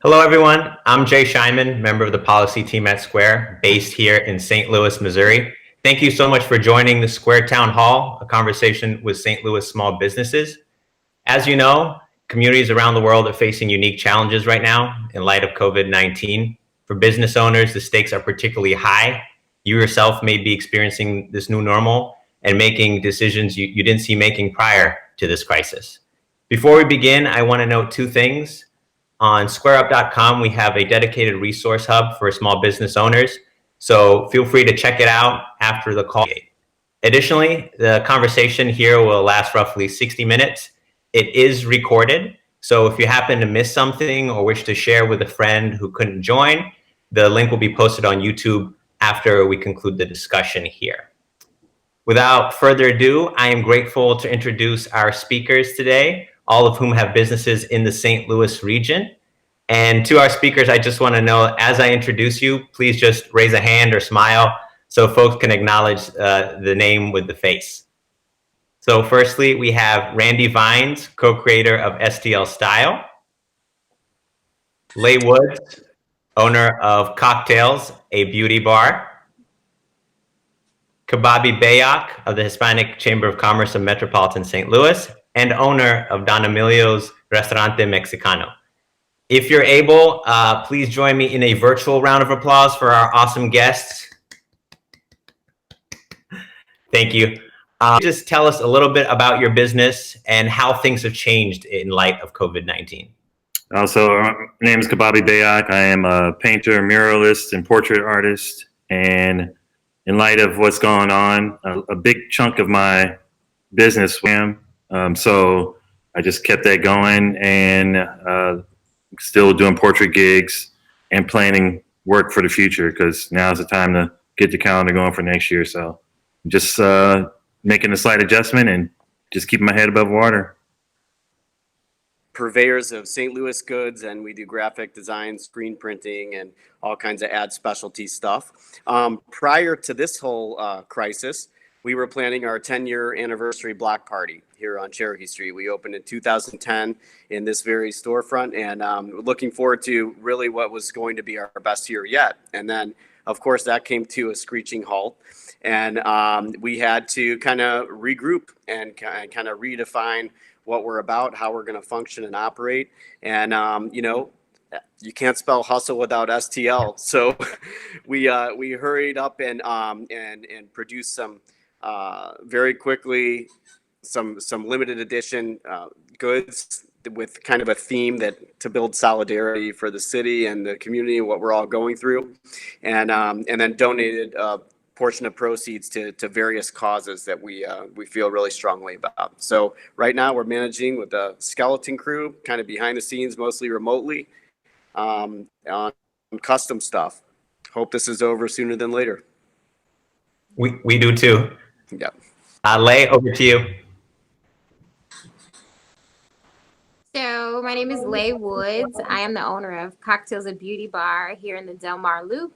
Hello, everyone. I'm Jay Scheinman, member of the policy team at Square, based here in St. Louis, Missouri. Thank you so much for joining the Square Town Hall, a conversation with St. Louis small businesses. As you know, communities around the world are facing unique challenges right now in light of COVID-19. For business owners, the stakes are particularly high. You yourself may be experiencing this new normal and making decisions you didn't see making prior to this crisis. Before we begin, I want to note two things. On squareup.com, we have a dedicated resource hub for small business owners, so feel free to check it out after the call. Additionally, the conversation here will last roughly 60 minutes. It is recorded, so if you happen to miss something or wish to share with a friend who couldn't join, the link will be posted on YouTube after we conclude the discussion here. Without further ado, I am grateful to introduce our speakers today, all of whom have businesses in the St. Louis region. And to our speakers, I just want to know, as I introduce you, please just raise a hand or smile so folks can acknowledge the name with the face. So firstly, we have Randy Vines, co-creator of STL Style. Leigh Woods, owner of Cocktails, a beauty bar. Kababi Bayak of the Hispanic Chamber of Commerce of Metropolitan St. Louis, and owner of Don Emilio's Restaurante Mexicano. If you're able, please join me in a virtual round of applause for our awesome guests. Thank you. Just tell us a little bit about your business and how things have changed in light of COVID-19. My name is Kababi Bayak. I am a painter, muralist, and portrait artist. And in light of what's going on, a big chunk of my business swam. So I just kept that going and still doing portrait gigs and planning work for the future, because now's the time to get the calendar going for next year. So just making a slight adjustment and just keeping my head above water. Purveyors of St. Louis goods, and we do graphic design, screen printing, and all kinds of ad specialty stuff. Prior to this whole crisis, we were planning our 10-year anniversary block party here on Cherokee Street. We opened in 2010 in this very storefront, and looking forward to really what was going to be our best year yet. And then, of course, that came to a screeching halt, and we had to kind of regroup and kind of redefine what we're about, how we're going to function and operate. And, you can't spell hustle without STL. So we hurried up and produced some very quickly, some limited edition goods with kind of a theme to build solidarity for the city and the community and what we're all going through. And then donated portion of proceeds to various causes that we feel really strongly about. So right now we're managing with a skeleton crew, kind of behind the scenes, mostly remotely, on custom stuff. Hope this is over sooner than later. We do too. Yeah. Leigh, over to you. So my name is Leigh Woods. I am the owner of Cocktails, a beauty bar here in the Del Mar Loop.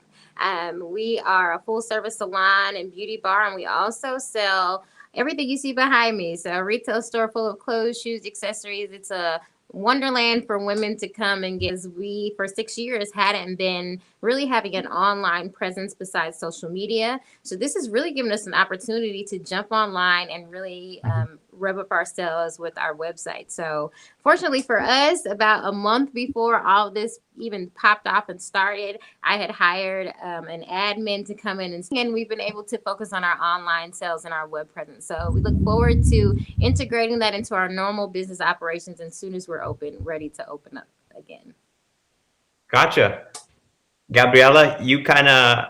We are a full service salon and beauty bar, and we also sell everything you see behind me. So a retail store full of clothes, shoes, accessories. It's a wonderland for women to come and get. We, for 6 years, hadn't been really having an online presence besides social media. So this has really given us an opportunity to jump online and really rev up ourselves with our website. So fortunately for us, about a month before all this even popped off and started, I had hired an admin to come in, and we've been able to focus on our online sales and our web presence. So we look forward to integrating that into our normal business operations as soon as we're ready to open up again. Gotcha. Gabriela, you kind of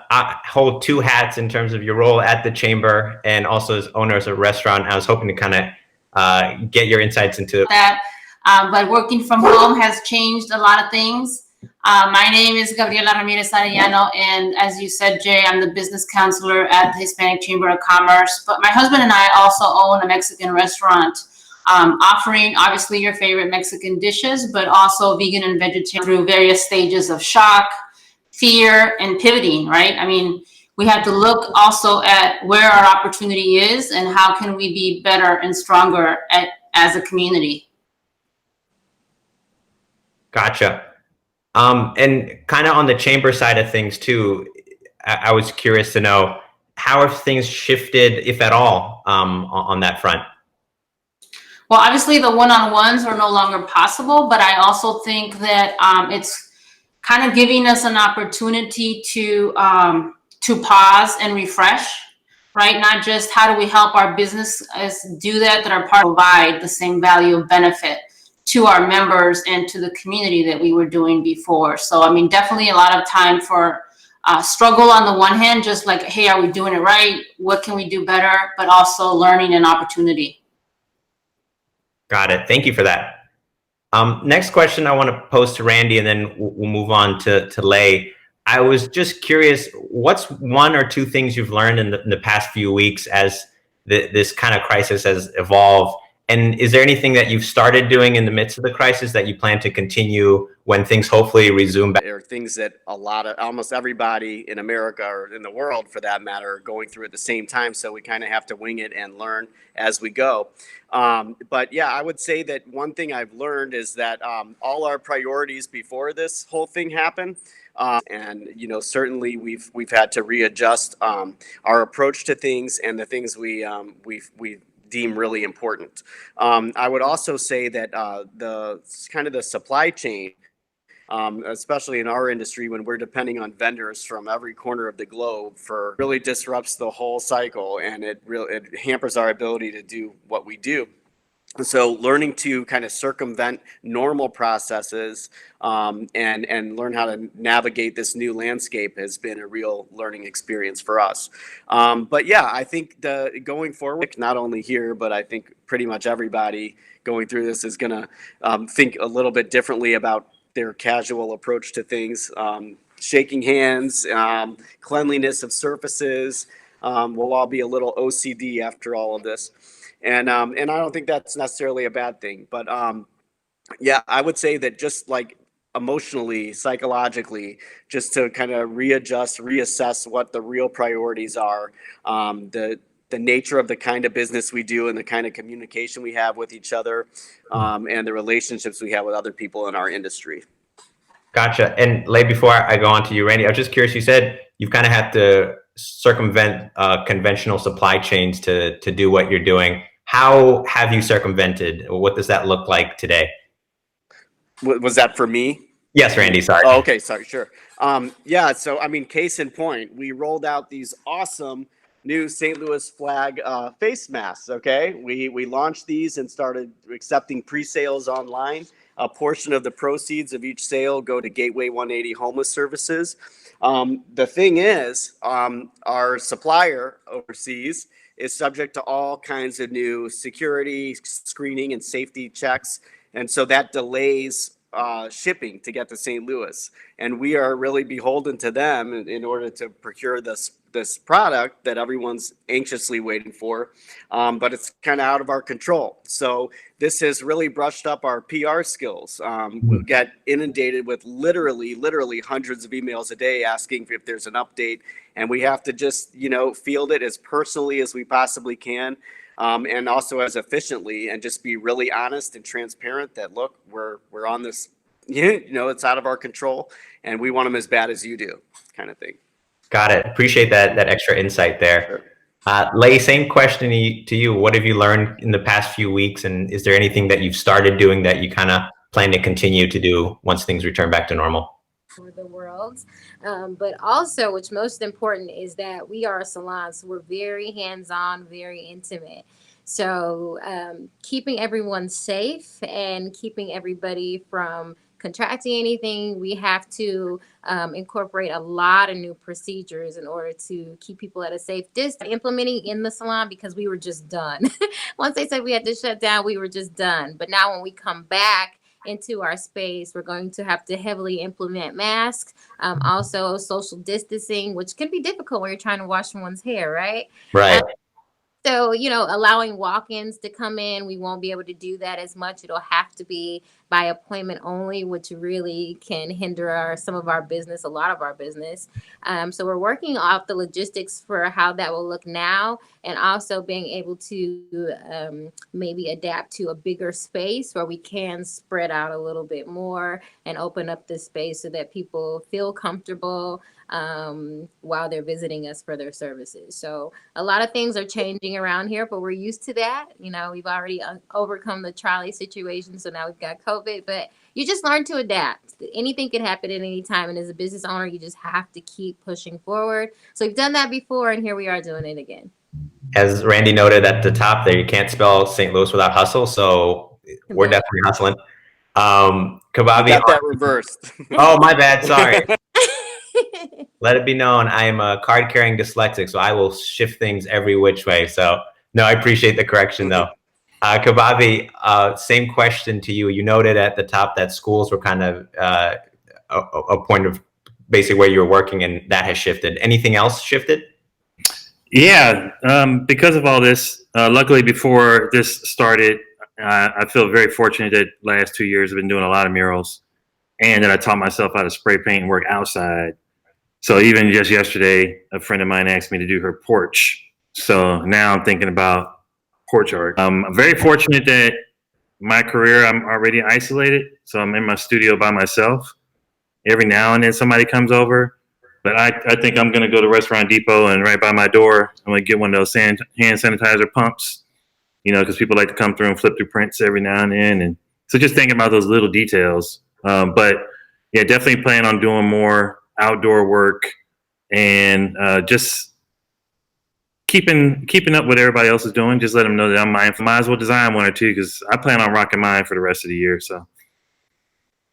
hold two hats in terms of your role at the chamber and also as owner of a restaurant. I was hoping to kind of get your insights into that. But working from home has changed a lot of things. My name is Gabriela Ramirez Arellano, and as you said, Jay, I'm the business counselor at the Hispanic Chamber of Commerce. But my husband and I also own a Mexican restaurant, offering obviously your favorite Mexican dishes, but also vegan and vegetarian through various stages of shock, fear, and pivoting, right? I mean, we have to look also at where our opportunity is and how can we be better and stronger as a community. Gotcha. And kind of on the chamber side of things too, I was curious to know, how have things shifted, if at all, on that front? Well, obviously the one-on-ones are no longer possible, but I also think that it's kind of giving us an opportunity to pause and refresh, right? Not just how do we help our businesses do that are part of provide the same value of benefit to our members and to the community that we were doing before. So, I mean, definitely a lot of time for struggle on the one hand, just like, hey, are we doing it right? What can we do better? But also learning and opportunity. Got it. Thank you for that. Next question I want to pose to Randy, and then we'll move on to Lay. I was just curious, what's one or two things you've learned in the past few weeks as this kind of crisis has evolved? And is there anything that you've started doing in the midst of the crisis that you plan to continue when things hopefully resume back? There are things that almost everybody in America, or in the world for that matter, are going through at the same time. So we kind of have to wing it and learn as we go. But yeah, I would say that one thing I've learned is that all our priorities before this whole thing happened. And certainly we've had to readjust our approach to things and the things we deem really important. I would also say that the supply chain, especially in our industry, when we're depending on vendors from every corner of the globe, really disrupts the whole cycle, and it hampers our ability to do what we do. So learning to kind of circumvent normal processes and learn how to navigate this new landscape has been a real learning experience for us. But yeah, I think going forward, not only here, but I think pretty much everybody going through this is going to think a little bit differently about their casual approach to things. Shaking hands, cleanliness of surfaces. We'll all be a little OCD after all of this. And I don't think that's necessarily a bad thing, but yeah, I would say that just like emotionally, psychologically, just to kind of reassess what the real priorities are, the nature of the kind of business we do and the kind of communication we have with each other, and the relationships we have with other people in our industry. Gotcha. And Lay, before I go on to you, Randy, I was just curious, you said you've kind of had to circumvent conventional supply chains to do what you're doing. How have you circumvented? What does that look like today? Was that for me? Yes, Randy, sorry. Oh, okay, sorry, sure. Yeah, so I mean, case in point, we rolled out these awesome new St. Louis flag face masks, okay? We launched these and started accepting pre-sales online. A portion of the proceeds of each sale go to Gateway 180 Homeless Services. The thing is, our supplier overseas is subject to all kinds of new security, screening, and safety checks. And so that delays shipping to get to St. Louis. And we are really beholden to them in order to procure this product that everyone's anxiously waiting for, but it's kind of out of our control. So this has really brushed up our PR skills. We get inundated with literally hundreds of emails a day asking if there's an update, and we have to just field it as personally as we possibly can, and also as efficiently, and just be really honest and transparent that look, we're on this, it's out of our control, and we want them as bad as you do, kind of thing. Got it. Appreciate that extra insight there. Sure. Lay, same question to you. What have you learned in the past few weeks? And is there anything that you've started doing that you kind of plan to continue to do once things return back to normal? For the world. But also, what's most important is that we are a salon, so we're very hands-on, very intimate. So keeping everyone safe and keeping everybody from contracting anything, we have to incorporate a lot of new procedures in order to keep people at a safe distance. Implementing in the salon, because we were just done. Once they said we had to shut down, we were just done. But now when we come back into our space, we're going to have to heavily implement masks, also social distancing, which can be difficult when you're trying to wash someone's hair, right? Right. So, allowing walk-ins to come in, we won't be able to do that as much. It'll have to be by appointment only, which really can hinder a lot of our business. So we're working off the logistics for how that will look now, and also being able to maybe adapt to a bigger space where we can spread out a little bit more and open up the space so that people feel comfortable while they're visiting us for their services. So a lot of things are changing around here, but we're used to that. We've already overcome the trolley situation, so now we've got COVID, but you just learn to adapt. Anything can happen at any time, and as a business owner, you just have to keep pushing forward. So we've done that before, and here we are doing it again. As Randy noted at the top there, you can't spell St. Louis without hustle, so we're definitely hustling. Kababi, Got that reversed. Oh, my bad. Sorry. Let it be known, I am a card-carrying dyslexic, so I will shift things every which way. So, no, I appreciate the correction, though. Kababi, same question to you. You noted at the top that schools were kind of a point of basically where you were working, and that has shifted. Anything else shifted? Yeah, because of all this, luckily before this started, I feel very fortunate that last 2 years I've been doing a lot of murals, and that I taught myself how to spray paint and work outside. So even just yesterday, a friend of mine asked me to do her porch. So now I'm thinking about porch art. I'm very fortunate that my career, I'm already isolated. So I'm in my studio by myself. Every now and then somebody comes over. But I think I'm going to go to Restaurant Depot, and right by my door, I'm going to get one of those hand sanitizer pumps, because people like to come through and flip through prints every now and then. And so just thinking about those little details. But yeah, definitely plan on doing more outdoor work, and just keeping up with everybody else is doing. Just let them know that I'm mindful. Might as well design one or two, because I plan on rocking mine for the rest of the year. So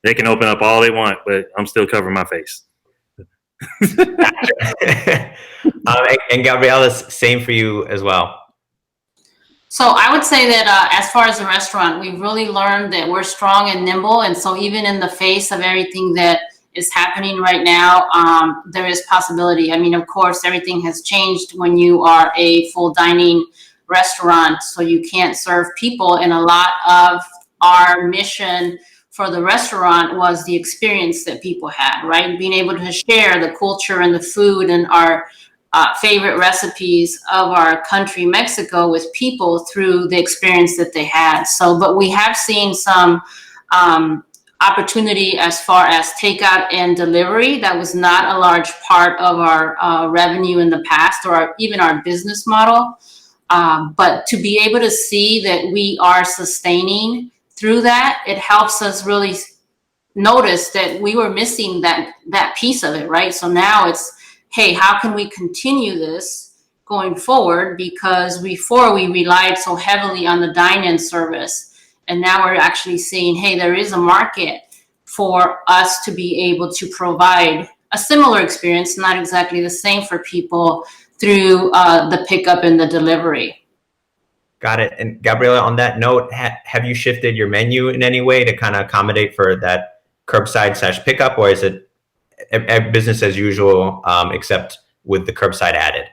they can open up all they want, but I'm still covering my face. And Gabriella, same for you as well. So I would say that as far as the restaurant, we've really learned that we're strong and nimble. And so even in the face of everything that is happening right now, there is possibility. I mean, of course, everything has changed when you are a full dining restaurant, so you can't serve people. And a lot of our mission for the restaurant was the experience that people had, right? Being able to share the culture and the food and our favorite recipes of our country, Mexico, with people through the experience that they had. So, but we have seen some opportunity as far as takeout and delivery. That was not a large part of our revenue in the past, or even our business model. But to be able to see that we are sustaining through that, it helps us really notice that we were missing that piece of it, right? So now it's, hey, how can we continue this going forward? Because before we relied so heavily on the dine-in service, and now we're actually seeing, hey, there is a market for us to be able to provide a similar experience, not exactly the same for people, through the pickup and the delivery. Got it. And Gabriella, on that note, have you shifted your menu in any way to kind of accommodate for that curbside / pickup, or is it business as usual, except with the curbside added?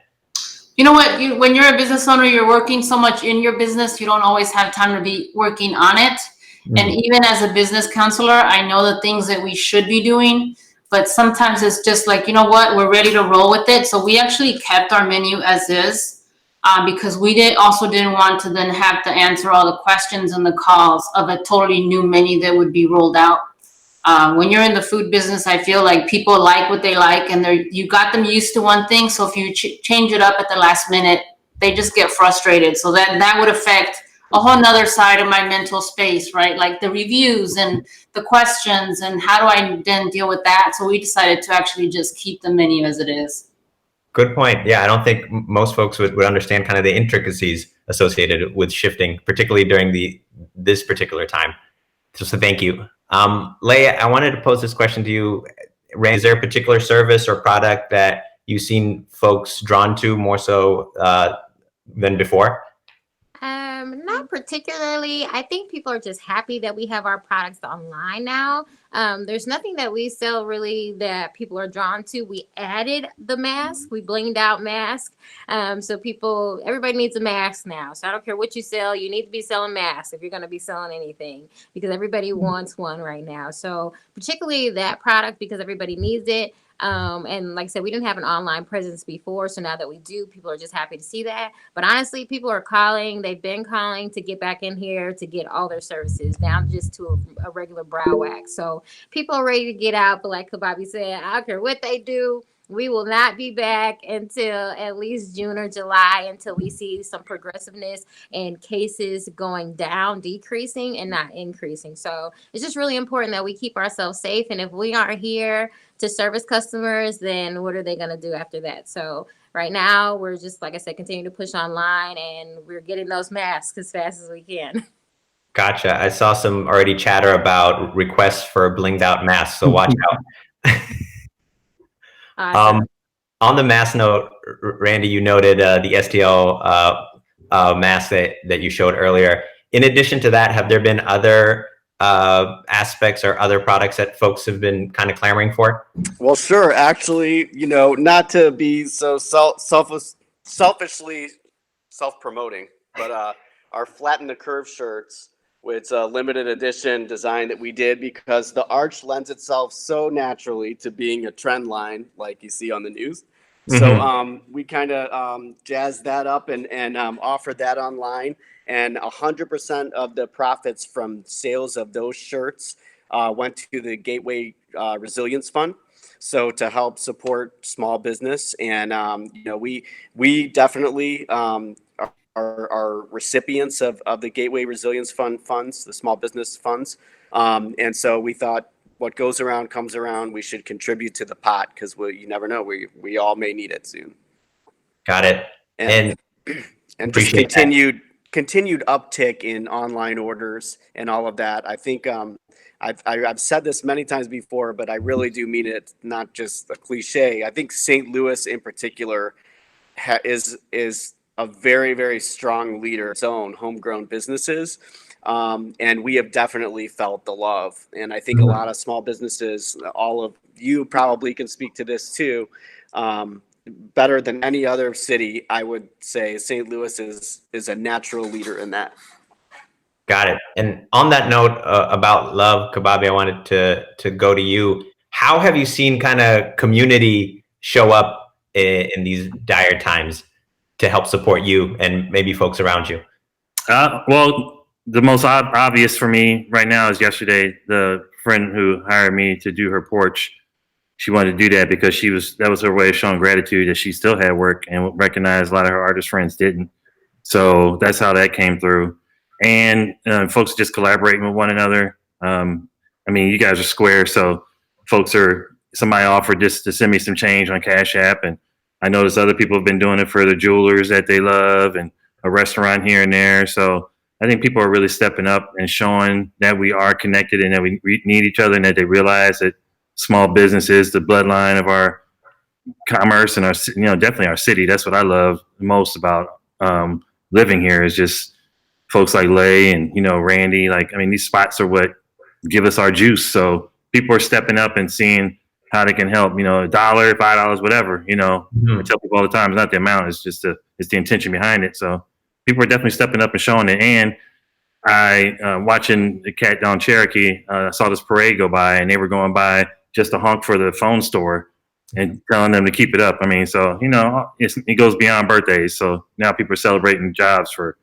You know what? When you're a business owner, you're working so much in your business, you don't always have time to be working on it. And even as a business counselor, I know the things that we should be doing, but sometimes it's just like, you know what, we're ready to roll with it. So we actually kept our menu as is. Because we didn't want to then have to answer all the questions and the calls of a totally new menu that would be rolled out. When you're in the food business, I feel like people like what they like, and you got them used to one thing. So if you change it up at the last minute, they just get frustrated. So that would affect a whole nother side of my mental space, right? Like the reviews and the questions, and how do I then deal with that? So we decided to actually just keep the menu as it is. Good point. Yeah, I don't think most folks would understand kind of the intricacies associated with shifting, particularly during this particular time. So thank you. Leah, I wanted to pose this question to you. Randy, is there a particular service or product that you've seen folks drawn to more so than before? Not particularly. I think people are just happy that we have our products online now. There's nothing that we sell really that people are drawn to. We added the mask. We blinged out mask. So everybody needs a mask now. So I don't care what you sell. You need to be selling masks if you're going to be selling anything because everybody wants one right now. So particularly that product because everybody needs it. And like I said, we didn't have an online presence before. So now that we do, people are just happy to see that. But honestly, people are calling. They've been calling to get back in here to get all their services down just to a regular brow wax. So people are ready to get out. But like Kababi said, I don't care what they do. We will not be back until at least June or July until we see some progressiveness and cases going down, decreasing and not increasing. So it's just really important that we keep ourselves safe. And if we aren't here to service customers, then what are they going to do after that? So right now, we're just, like I said, continue to push online and we're getting those masks as fast as we can. Gotcha. I saw some already chatter about requests for blinged out masks, so watch out. Awesome. On the mask note, Randy, you noted the STL mask that you showed earlier. In addition to that, have there been other aspects or other products that folks have been kind of clamoring for? Well, sure. Actually, not to be so selfishly self-promoting, but our Flatten the Curve shirts, it's a limited edition design that we did because the arch lends itself so naturally to being a trend line like you see on the news. So we kind of jazzed that up and offered that online. And 100% of the profits from sales of those shirts went to the Gateway Resilience Fund. So to help support small business. And, we definitely are recipients of the Gateway Resilience Fund funds, the small business funds. And so we thought what goes around comes around. We should contribute to the pot because you never know. We all may need it soon. Got it. And just continued uptick in online orders and all of that. I think I've said this many times before, but I really do mean it, not just a cliche. I think St. Louis in particular is a very, very strong leader in its own homegrown businesses. And we have definitely felt the love. And I think a lot of small businesses, all of you probably can speak to this too, better than any other city, I would say St. Louis is a natural leader in that. Got it. And on that note about love, Kababi, I wanted to go to you. How have you seen kind of community show up in these dire times to help support you and maybe folks around you? Well, the most obvious for me right now is yesterday, the friend who hired me to do her porch, she wanted to do that because that was her way of showing gratitude that she still had work and recognized a lot of her artist friends didn't. So that's how that came through. And folks just collaborating with one another. You guys are square, so somebody offered just to send me some change on Cash App, and I noticed other people have been doing it for the jewelers that they love and a restaurant here and there. So I think people are really stepping up and showing that we are connected and that we need each other and that they realize that small business is the bloodline of our commerce and our, definitely our city. That's what I love most about living here is just folks like Lay and, Randy. These spots are what give us our juice. So people are stepping up and seeing how they can help, $1, $5, whatever, I tell people all the time, it's not the amount, it's just it's the intention behind it. So people are definitely stepping up and showing it. And I, watching the cat down Cherokee, I saw this parade go by and they were going by just a honk for the phone store and telling them to keep it up. It goes beyond birthdays. So now people are celebrating jobs for,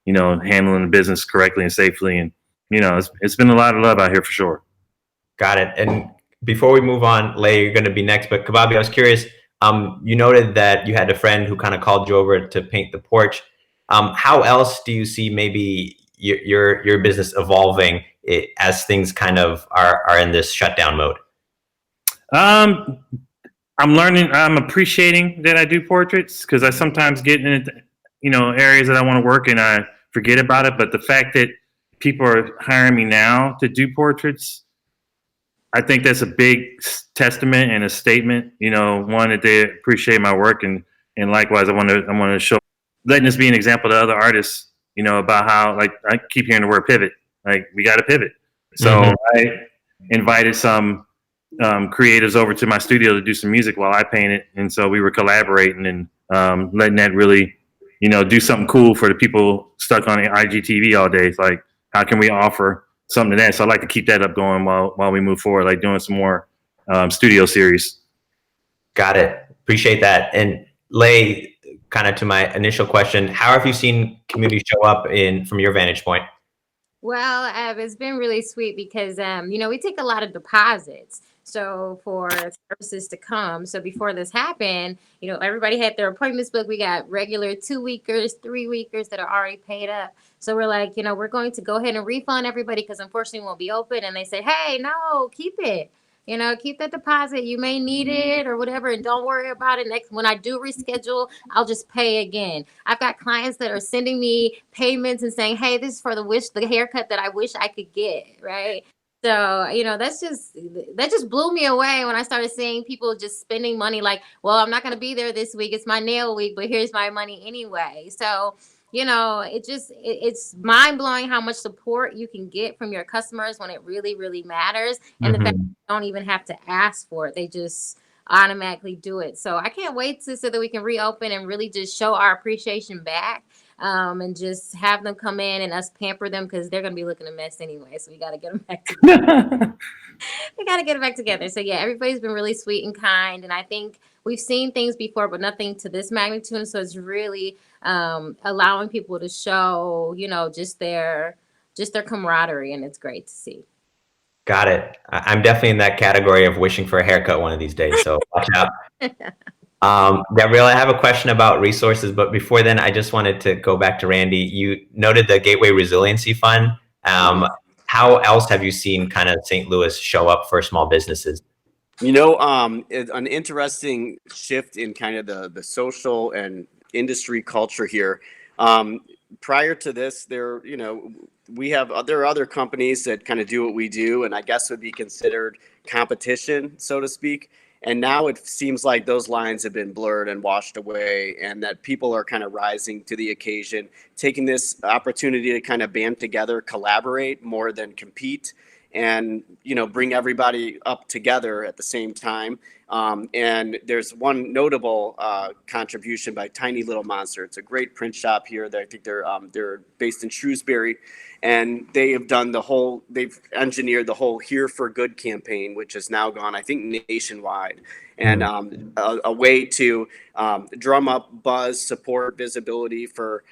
handling the business correctly and safely. And, it's been a lot of love out here for sure. Got it. And before we move on, Lay, you're going to be next, but Kababi, I was curious, you noted that you had a friend who kind of called you over to paint the porch. How else do you see maybe your business evolving as things kind of are in this shutdown mode? I'm appreciating that I do portraits because I sometimes get in, areas that I want to work and I forget about it. But the fact that people are hiring me now to do portraits, I think that's a big testament and a statement, one that they appreciate my work and likewise, I want to show, letting this be an example to other artists you know, about how, like, I keep hearing the word pivot. Like, we got to pivot. So I invited some creatives over to my studio to do some music while I painted. And so we were collaborating and letting that really, you know, do something cool for the people stuck on IGTV all day. It's like, how can we offer something to that? So I like to keep that up going while we move forward, like doing some more studio series. Got it. Appreciate that. And Lay, kind of to my initial question, how have you seen community show up from your vantage point? Well, it's been really sweet because, you know, we take a lot of deposits. So for services to come. So before this happened, you know, everybody had their appointments booked. We got regular 2-weekers, 3-weekers that are already paid up. So we're like, you know, we're going to go ahead and refund everybody because unfortunately it won't be open. And they say, hey, no, keep it. You know, keep that deposit. You may need it or whatever. And don't worry about it. Next, when I do reschedule, I'll just pay again. I've got clients that are sending me payments and saying, hey, this is for the haircut that I wish I could get. Right. So, you know, that just blew me away when I started seeing people just spending money like, well, I'm not going to be there this week. It's my nail week, but here's my money anyway. So, you know, it's mind blowing how much support you can get from your customers when it really, really matters. And the fact that you don't even have to ask for it. They just automatically do it. So I can't wait so that we can reopen and really just show our appreciation back. And just have them come in and us pamper them because they're going to be looking a mess anyway. So we got to get them back together. We got to get it back together. So yeah, everybody's been really sweet and kind. And I think we've seen things before, but nothing to this magnitude. And so it's really allowing people to show, you know, just their camaraderie. And it's great to see. Got it. I'm definitely in that category of wishing for a haircut one of these days. So watch out. Gabrielle, I have a question about resources, but before then, I just wanted to go back to Randy. You noted the Gateway Resiliency Fund. How else have you seen kind of St. Louis show up for small businesses? You know, an interesting shift in kind of the social and industry culture here. Prior to this, there are other companies that kind of do what we do, and I guess would be considered competition, so to speak. And now it seems like those lines have been blurred and washed away, and that people are kind of rising to the occasion, taking this opportunity to kind of band together, collaborate more than compete, and, you know, bring everybody up together at the same time. And there's one notable contribution by Tiny Little Monster. It's a great print shop here. I think they're based in Shrewsbury, and they've engineered the whole Here for Good campaign, which has now gone, I think, nationwide, and a way to drum up buzz, support, visibility for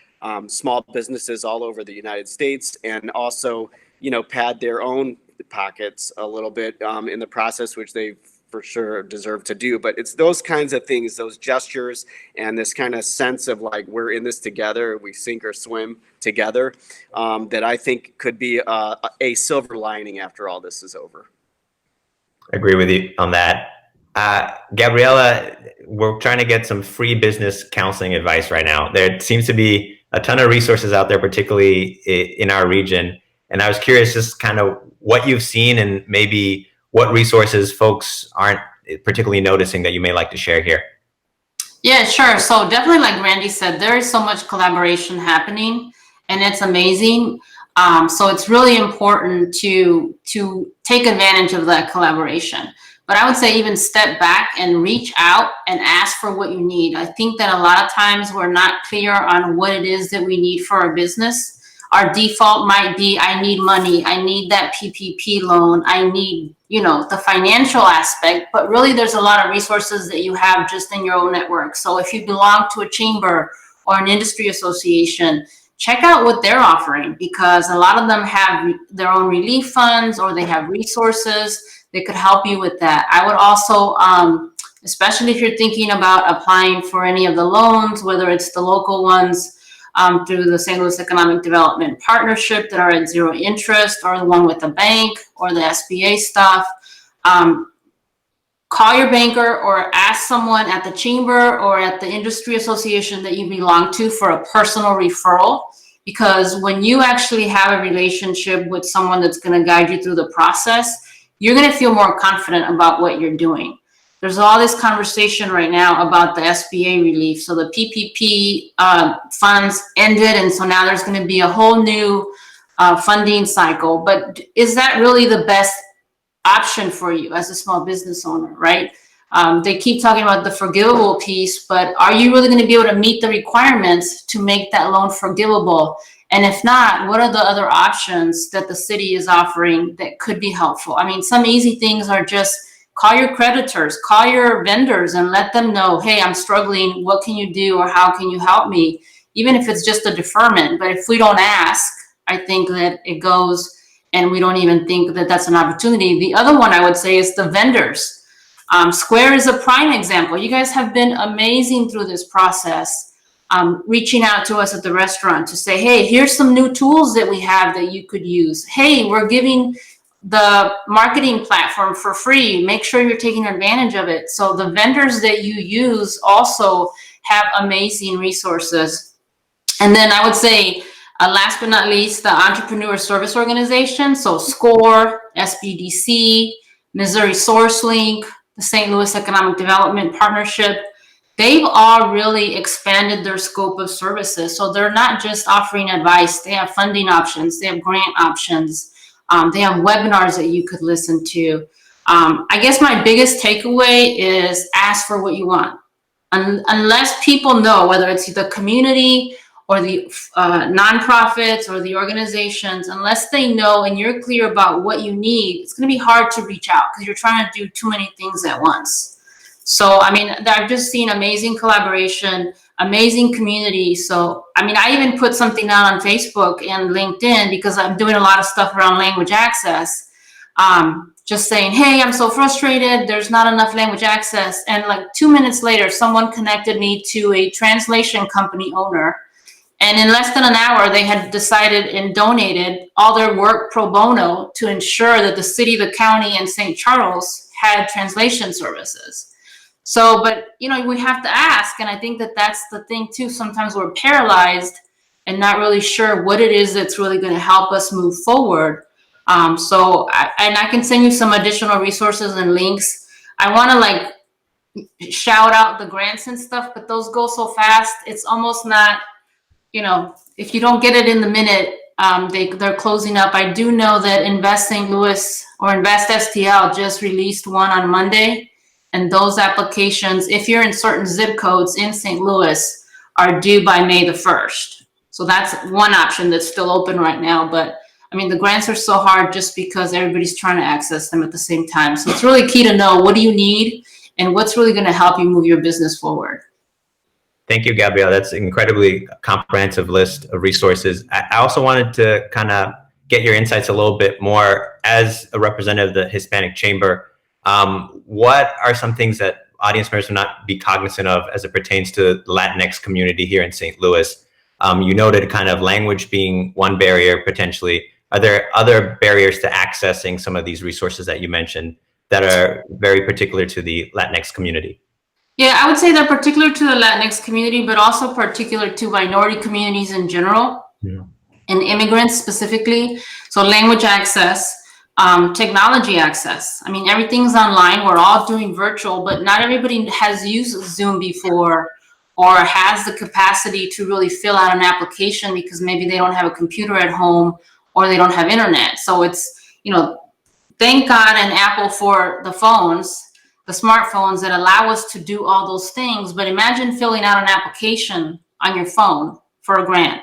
small businesses all over the United States, and also, you know, pad their own pockets a little bit in the process, which they for sure deserve to do. But it's those kinds of things, those gestures, and this kind of sense of like, we're in this together, we sink or swim together, that I think could be a silver lining after all this is over. Agree with you on that. Gabriella, we're trying to get some free business counseling advice right now. There seems to be a ton of resources out there, particularly in our region. And I was curious just kind of what you've seen and maybe what resources folks aren't particularly noticing that you may like to share here. Yeah, sure. So definitely, like Randy said, there is so much collaboration happening, and it's amazing. So it's really important to take advantage of that collaboration. But I would say even step back and reach out and ask for what you need. I think that a lot of times we're not clear on what it is that we need for our business. Our default might be, I need money, I need that PPP loan, I need, you know, the financial aspect, but really there's a lot of resources that you have just in your own network. So if you belong to a chamber or an industry association, check out what they're offering, because a lot of them have their own relief funds or they have resources that could help you with that. I would also, especially if you're thinking about applying for any of the loans, whether it's the local ones, through the St. Louis Economic Development Partnership that are at zero interest, or the one with the bank or the SBA stuff, call your banker or ask someone at the chamber or at the industry association that you belong to for a personal referral. Because when you actually have a relationship with someone that's going to guide you through the process, you're going to feel more confident about what you're doing. There's all this conversation right now about the SBA relief. So the PPP funds ended, and so now there's going to be a whole new funding cycle. But is that really the best option for you as a small business owner, right? They keep talking about the forgivable piece, but are you really going to be able to meet the requirements to make that loan forgivable? And if not, what are the other options that the city is offering that could be helpful? I mean, some easy things are just call your creditors, call your vendors and let them know, hey, I'm struggling. What can you do, or how can you help me? Even if it's just a deferment. But if we don't ask, I think that it goes and we don't even think that that's an opportunity. The other one I would say is the vendors. Square is a prime example. You guys have been amazing through this process, reaching out to us at the restaurant to say, hey, here's some new tools that we have that you could use. Hey, we're giving the marketing platform for free. Make sure you're taking advantage of it. So the vendors that you use also have amazing resources. And then I would say, last but not least, the Entrepreneur Service Organization. So SCORE, SBDC, Missouri SourceLink, the St. Louis Economic Development Partnership. They've all really expanded their scope of services. So they're not just offering advice. They have funding options. They have grant options. They have webinars that you could listen to. I guess my biggest takeaway is ask for what you want. Unless people know, whether it's the community or the nonprofits or the organizations, unless they know and you're clear about what you need, it's going to be hard to reach out because you're trying to do too many things at once. So, I mean, I've just seen amazing collaboration, amazing community. So, I mean, I even put something out on Facebook and LinkedIn because I'm doing a lot of stuff around language access. Just saying, hey, I'm so frustrated. There's not enough language access. And like 2 minutes later, someone connected me to a translation company owner. And in less than an hour, they had decided and donated all their work pro bono to ensure that the city, the county, and St. Charles had translation services. So, but, you know, we have to ask. And I think that that's the thing, too. Sometimes we're paralyzed and not really sure what it is that's really going to help us move forward. I can send you some additional resources and links. I want to like shout out the grants and stuff, but those go so fast. It's almost not, you know, if you don't get it in the minute, they're closing up. I do know that Invest St. Louis or Invest STL just released one on Monday. And those applications, if you're in certain zip codes in St. Louis, are due by May the 1st. So that's one option that's still open right now. But I mean, the grants are so hard just because everybody's trying to access them at the same time. So it's really key to know what do you need and what's really going to help you move your business forward. Thank you, Gabrielle. That's an incredibly comprehensive list of resources. I also wanted to kind of get your insights a little bit more as a representative of the Hispanic Chamber. What are some things that audience members will not be cognizant of as it pertains to the Latinx community here in St. Louis? You noted kind of language being one barrier potentially. Are there other barriers to accessing some of these resources that you mentioned that are very particular to the Latinx community? Yeah, I would say they're particular to the Latinx community, but also particular to minority communities in general, and immigrants specifically. So language access, technology access. I mean, everything's online. We're all doing virtual, but not everybody has used Zoom before or has the capacity to really fill out an application because maybe they don't have a computer at home or they don't have internet. So it's, you know, thank God and Apple for the phones, the smartphones that allow us to do all those things. But imagine filling out an application on your phone for a grant.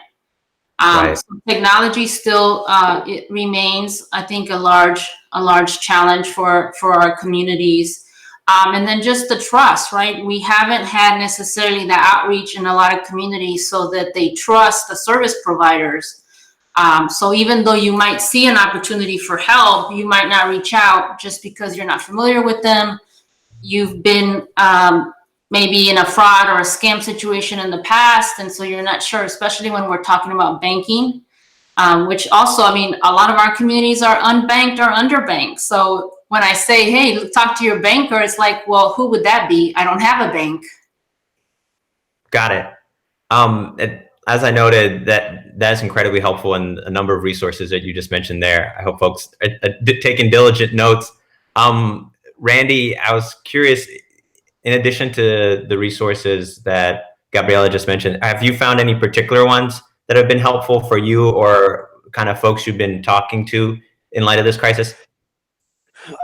Right. So technology still it remains, I think, a large challenge for our communities. And then just the trust, right? We haven't had necessarily the outreach in a lot of communities so that they trust the service providers. So even though you might see an opportunity for help, you might not reach out just because you're not familiar with them. You've been maybe in a fraud or a scam situation in the past, and so you're not sure, especially when we're talking about banking, which also, I mean, a lot of our communities are unbanked or underbanked. So when I say, hey, talk to your banker, it's like, well, who would that be? I don't have a bank. Got it. As I noted, that's incredibly helpful in a number of resources that you just mentioned there. I hope folks are taking diligent notes. Randy, I was curious, in addition to the resources that Gabriela just mentioned, have you found any particular ones that have been helpful for you or kind of folks you've been talking to in light of this crisis?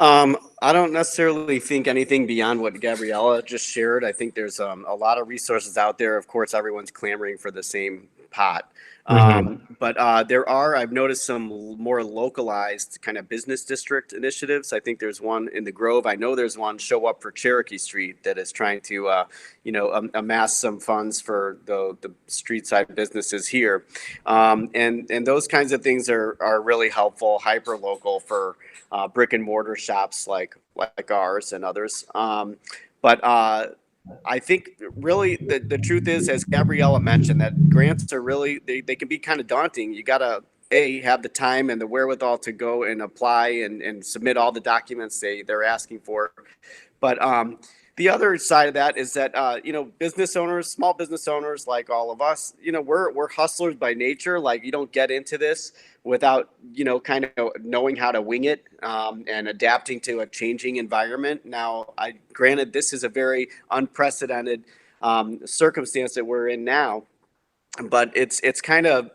I don't necessarily think anything beyond what Gabriella just shared. I think there's a lot of resources out there. Of course, everyone's clamoring for the same pot. But I've noticed some more localized kind of business district initiatives. I think there's one in the Grove. I know there's one, Show Up for Cherokee Street, that is trying to, amass some funds for the street side businesses here. And those kinds of things are really helpful, hyper local for brick and mortar shops like ours and others. I think really the truth is, as Gabriella mentioned, that grants are really, they can be kind of daunting. You got to have the time and the wherewithal to go and apply and submit all the documents they're asking for. But the other side of that is that business owners, small business owners like all of us, we're hustlers by nature. Like, you don't get into this without kind of knowing how to wing it and adapting to a changing environment. Now, granted, this is a very unprecedented circumstance that we're in now, but it's kind of,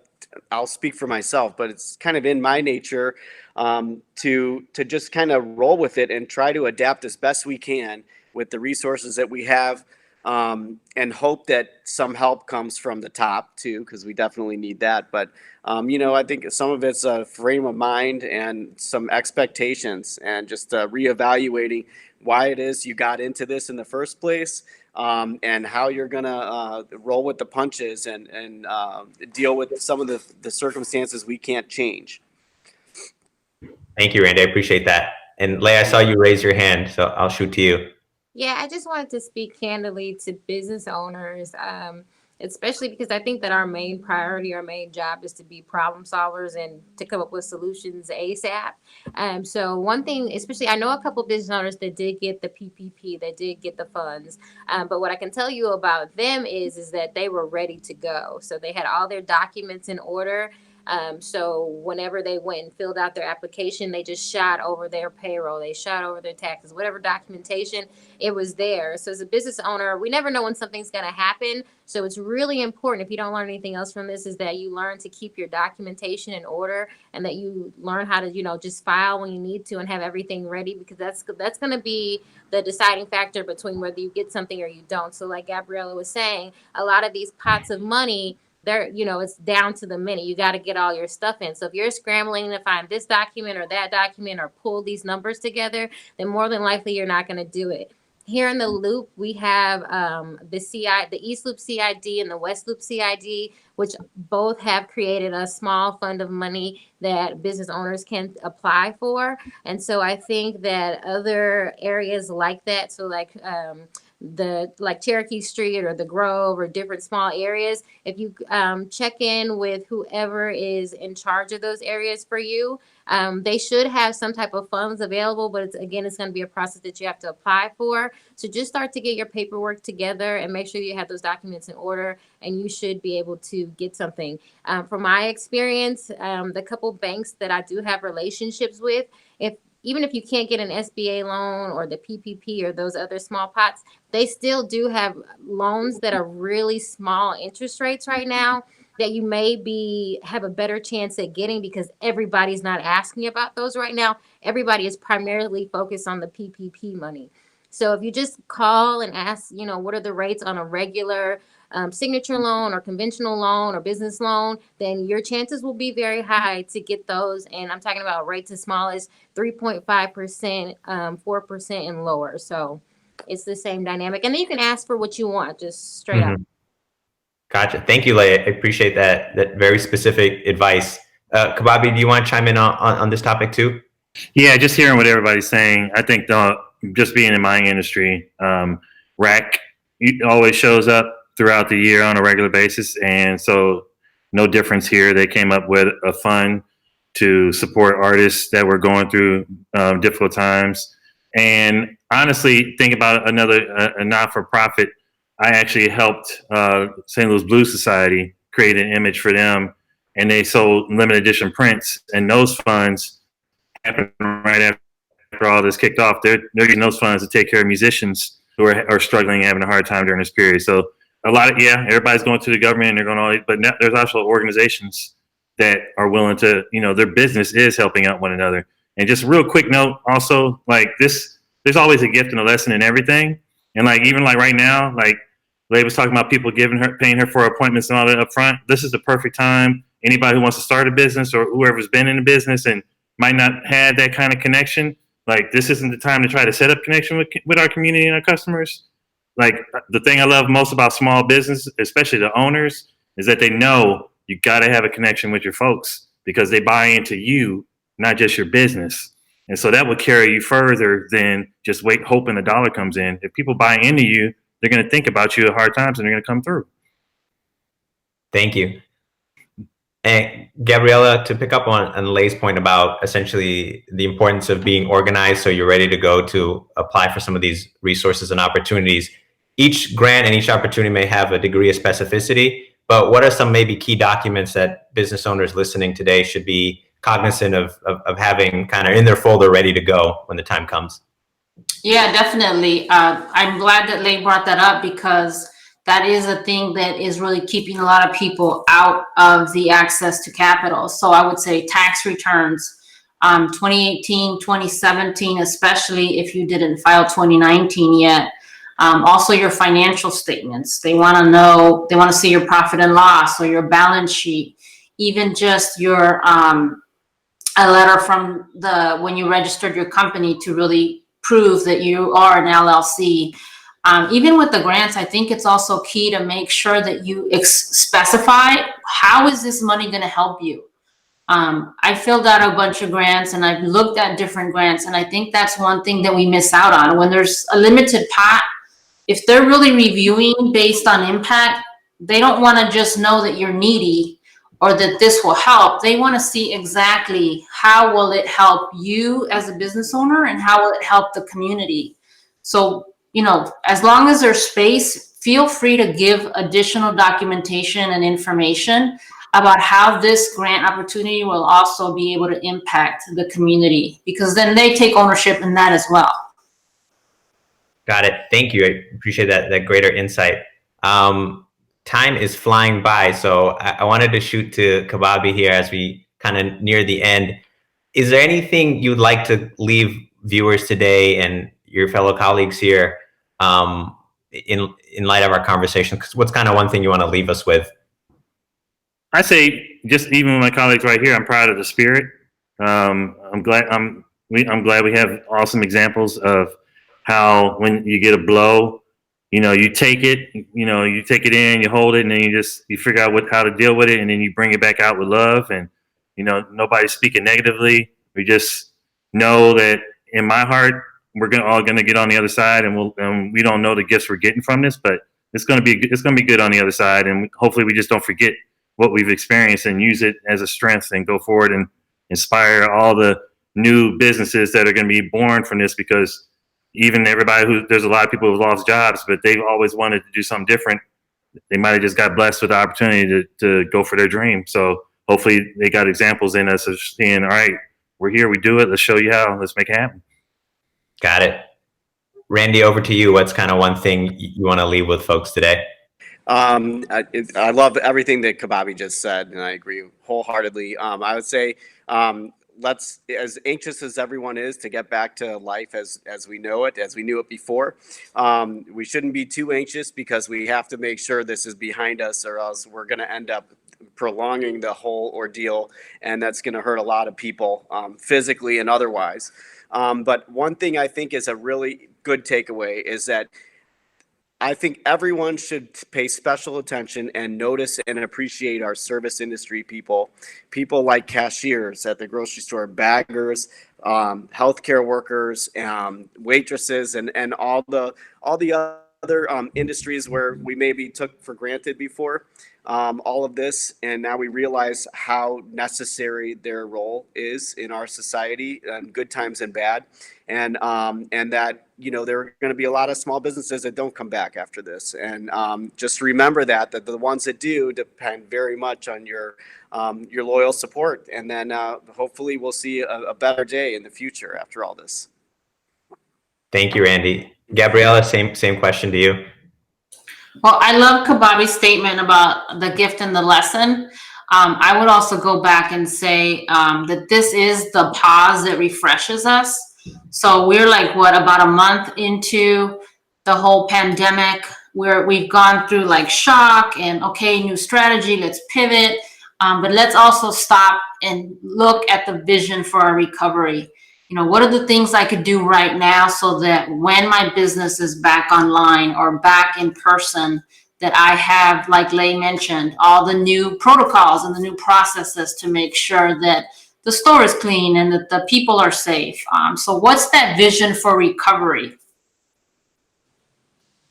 I'll speak for myself, but it's kind of in my nature to just kind of roll with it and try to adapt as best we can with the resources that we have, and hope that some help comes from the top too, because we definitely need that. But I think some of it's a frame of mind and some expectations, and just reevaluating why it is you got into this in the first place, and how you're gonna roll with the punches and deal with some of the circumstances we can't change. Thank you, Randy. I appreciate that. And Leigh, I saw you raise your hand, so I'll shoot to you. Yeah, I just wanted to speak candidly to business owners, especially because I think that our main priority, our main job is to be problem solvers and to come up with solutions ASAP. So one thing, especially, I know a couple business owners that did get the PPP, that did get the funds. But what I can tell you about them is that they were ready to go. So they had all their documents in order. So whenever they went and filled out their application, they just shot over their payroll, they shot over their taxes, whatever documentation, it was there. So as a business owner, we never know when something's going to happen. So it's really important, if you don't learn anything else from this, is that you learn to keep your documentation in order, and that you learn how to, just file when you need to and have everything ready, because that's going to be the deciding factor between whether you get something or you don't. So like Gabriella was saying, a lot of these pots of money, it's down to the minute. You got to get all your stuff in. So if you're scrambling to find this document or that document or pull these numbers together, then more than likely you're not going to do it. Here in the Loop, we have the East Loop CID and the West Loop CID, which both have created a small fund of money that business owners can apply for. And so I think that other areas like that, so like Cherokee Street or the Grove or different small areas, if you check in with whoever is in charge of those areas for you, they should have some type of funds available, but it's going to be a process that you have to apply for. So just start to get your paperwork together and make sure you have those documents in order, and you should be able to get something. From my experience, the couple banks that I do have relationships with, even if you can't get an SBA loan or the PPP or those other small pots, they still do have loans that are really small interest rates right now that you may have a better chance at getting, because everybody's not asking about those right now. Everybody is primarily focused on the PPP money. So if you just call and ask, what are the rates on a regular signature loan or conventional loan or business loan, then your chances will be very high to get those. And I'm talking about rates as small as 3.5%, 4% and lower. So it's the same dynamic. And then you can ask for what you want, just straight up. Gotcha. Thank you, Leigh. I appreciate that very specific advice. Kababi, do you want to chime in on this topic too? Yeah, just hearing what everybody's saying. I think just being in my industry, RAC always shows up throughout the year on a regular basis. And so no difference here. They came up with a fund to support artists that were going through difficult times. And honestly, think about a not-for-profit. I actually helped St. Louis Blues Society create an image for them, and they sold limited edition prints. And those funds happened right after all this kicked off. They're using those funds to take care of musicians who are struggling and having a hard time during this period. So everybody's going to the government and they're going all, but now there's also organizations that are willing to, their business is helping out one another. And just real quick note, also, like this, there's always a gift and a lesson in everything. And like, even like right now, like Leigh was talking about people paying her for appointments and all that up front. This is the perfect time. Anybody who wants to start a business or whoever's been in a business and might not have that kind of connection, like this isn't the time to try to set up connection with our community and our customers. Like the thing I love most about small business, especially the owners, is that they know you got to have a connection with your folks because they buy into you, not just your business. And so that will carry you further than just hoping a dollar comes in. If people buy into you, they're going to think about you at hard times and they're going to come through. Thank you. And Gabriella, to pick up on Leigh's point about essentially the importance of being organized so you're ready to go to apply for some of these resources and opportunities. Each grant and each opportunity may have a degree of specificity, but what are some maybe key documents that business owners listening today should be cognizant of having kind of in their folder ready to go when the time comes? Yeah, definitely. I'm glad that Leigh brought that up because that is a thing that is really keeping a lot of people out of the access to capital. So I would say tax returns, 2018, 2017, especially if you didn't file 2019 yet. Also your financial statements. They want to see your profit and loss or your balance sheet, even just your, a letter from when you registered your company to really prove that you are an LLC. Even with the grants, I think it's also key to make sure that you specify how is this money going to help you. I filled out a bunch of grants and I've looked at different grants, and I think that's one thing that we miss out on. When there's a limited pot, if they're really reviewing based on impact, they don't want to just know that you're needy or that this will help. They want to see exactly how will it help you as a business owner and how will it help the community. So, as long as there's space, feel free to give additional documentation and information about how this grant opportunity will also be able to impact the community, because then they take ownership in that as well. Got it. Thank you. I appreciate that greater insight. Time is flying by, so I wanted to shoot to Kababi here as we kind of near the end. Is there anything you'd like to leave viewers today and your fellow colleagues here in light of our conversation? What's kind of one thing you want to leave us with? I say, just even with my colleagues right here, I'm proud of the spirit. I'm glad we have awesome examples of how when you get a blow, you take it, you take it in, you hold it, and then you figure out how to deal with it, and then you bring it back out with love. And nobody's speaking negatively. We just know that in my heart, we're all gonna get on the other side, and we don't know the gifts we're getting from this, but it's gonna be good on the other side, and hopefully we just don't forget what we've experienced and use it as a strength and go forward and inspire all the new businesses that are going to be born from this, because even there's a lot of people who've lost jobs, but they've always wanted to do something different. They might have just got blessed with the opportunity to go for their dream. So hopefully they got examples in us of saying, all right, we're here, we do it, let's show you how, let's make it happen. Got it. Randy, over to you. What's kind of one thing you want to leave with folks today? I love everything that Kababi just said, and I agree wholeheartedly. I would say, let's, as anxious as everyone is to get back to life as we know it, as we knew it before, we shouldn't be too anxious, because we have to make sure this is behind us, or else we're going to end up prolonging the whole ordeal, and that's going to hurt a lot of people, physically and otherwise. But one thing I think is a really good takeaway is that I think everyone should pay special attention and notice and appreciate our service industry people like cashiers at the grocery store, baggers, healthcare workers, waitresses, and all the other industries where we maybe took for granted before. All of this, and now we realize how necessary their role is in our society, in good times and bad, and that there are going to be a lot of small businesses that don't come back after this, and just remember that the ones that do depend very much on your loyal support, and then hopefully we'll see a better day in the future after all this. Thank you, Randy. Gabriella, same question to you. Well, I love Kababi's statement about the gift and the lesson. I would also go back and say that this is the pause that refreshes us. So we're like, what, about a month into the whole pandemic, where we've gone through like shock and, okay, new strategy, let's pivot. But let's also stop and look at the vision for our recovery. You know, what are the things I could do right now so that when my business is back online or back in person, that I have, like Lay mentioned, all the new protocols and the new processes to make sure that the store is clean and that the people are safe. So what's that vision for recovery?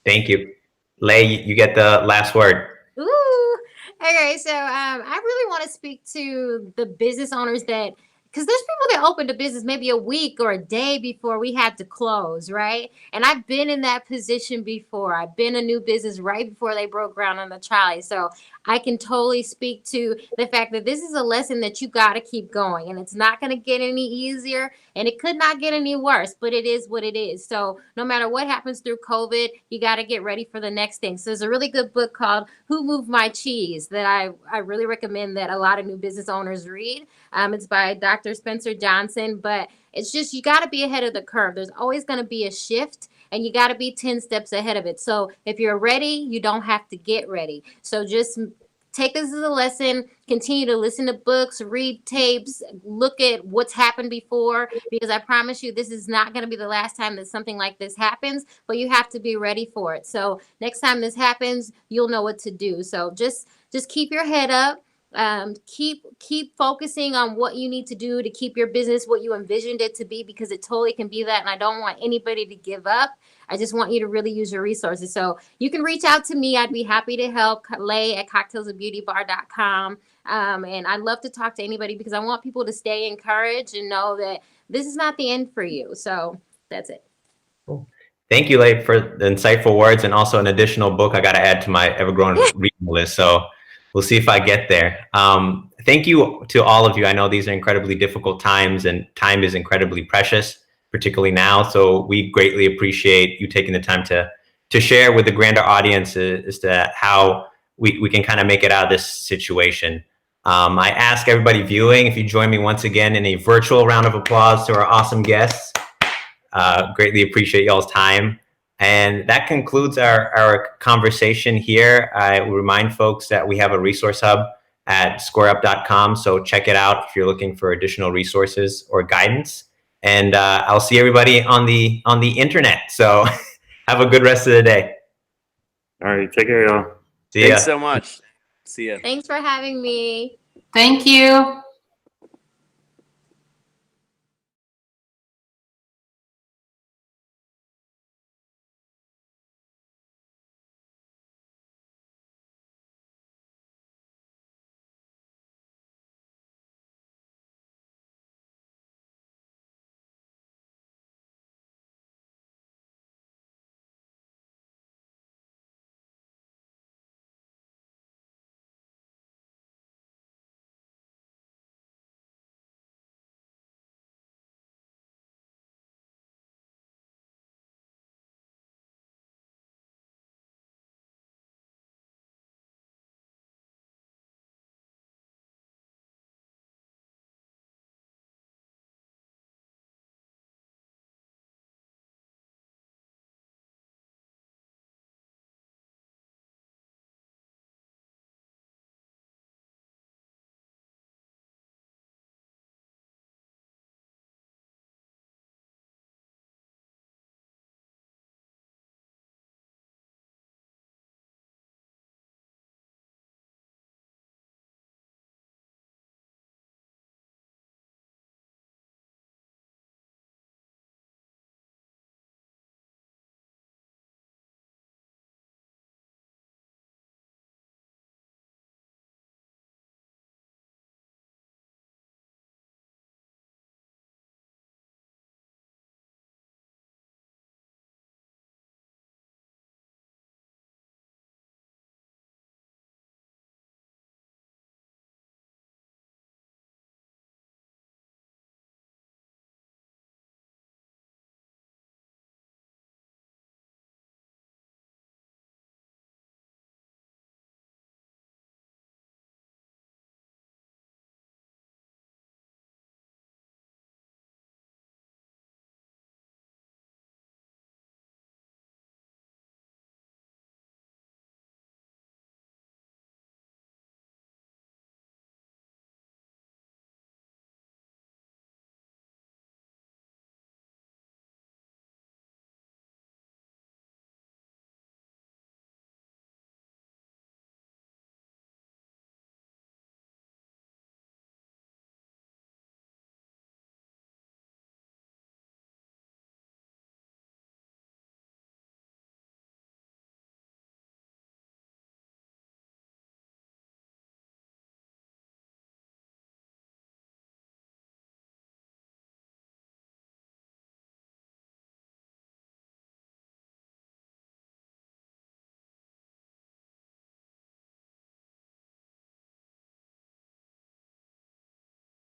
Thank you. Lay, you get the last word. Ooh. Okay, so I really want to speak to the business owners that, because there's people that opened a business maybe a week or a day before we had to close, right? And I've been in that position before. I've been a new business right before they broke ground on the Charlie. So I can totally speak to the fact that this is a lesson that you got to keep going, and it's not going to get any easier, and it could not get any worse, but it is what it is. So no matter what happens through COVID, you got to get ready for the next thing. So there's a really good book called Who Moved My Cheese that I really recommend that a lot of new business owners read. It's by Dr. Spencer Johnson, but it's just, you got to be ahead of the curve. There's always going to be a shift, and you got to be 10 steps ahead of it. So if you're ready, you don't have to get ready. So just take this as a lesson, continue to listen to books, read tapes, look at what's happened before, because I promise you, this is not going to be the last time that something like this happens, but you have to be ready for it. So next time this happens, you'll know what to do. So just keep your head up. Keep focusing on what you need to do to keep your business what you envisioned it to be, because it totally can be that. And I don't want anybody to give up. I just want you to really use your resources. So you can reach out to me. I'd be happy to help. Lay at cocktailsofbeautybar.com. And I'd love to talk to anybody, because I want people to stay encouraged and know that this is not the end for you. So that's it. Cool. Thank you, Lay, for the insightful words, and also an additional book I got to add to my ever-growing reading list. So we'll see if I get there. Thank you to all of you. I know these are incredibly difficult times, and time is incredibly precious, particularly now. So we greatly appreciate you taking the time to share with the grander audience as to how we can kind of make it out of this situation. I ask everybody viewing if you join me once again in a virtual round of applause to our awesome guests. Greatly appreciate y'all's time. And that concludes our conversation here. I will remind folks that we have a resource hub at squareup.com. So check it out if you're looking for additional resources or guidance. And I'll see everybody on the internet. So have a good rest of the day. All right. Take care, y'all. See ya. Thanks so much. See ya. Thanks for having me. Thank you.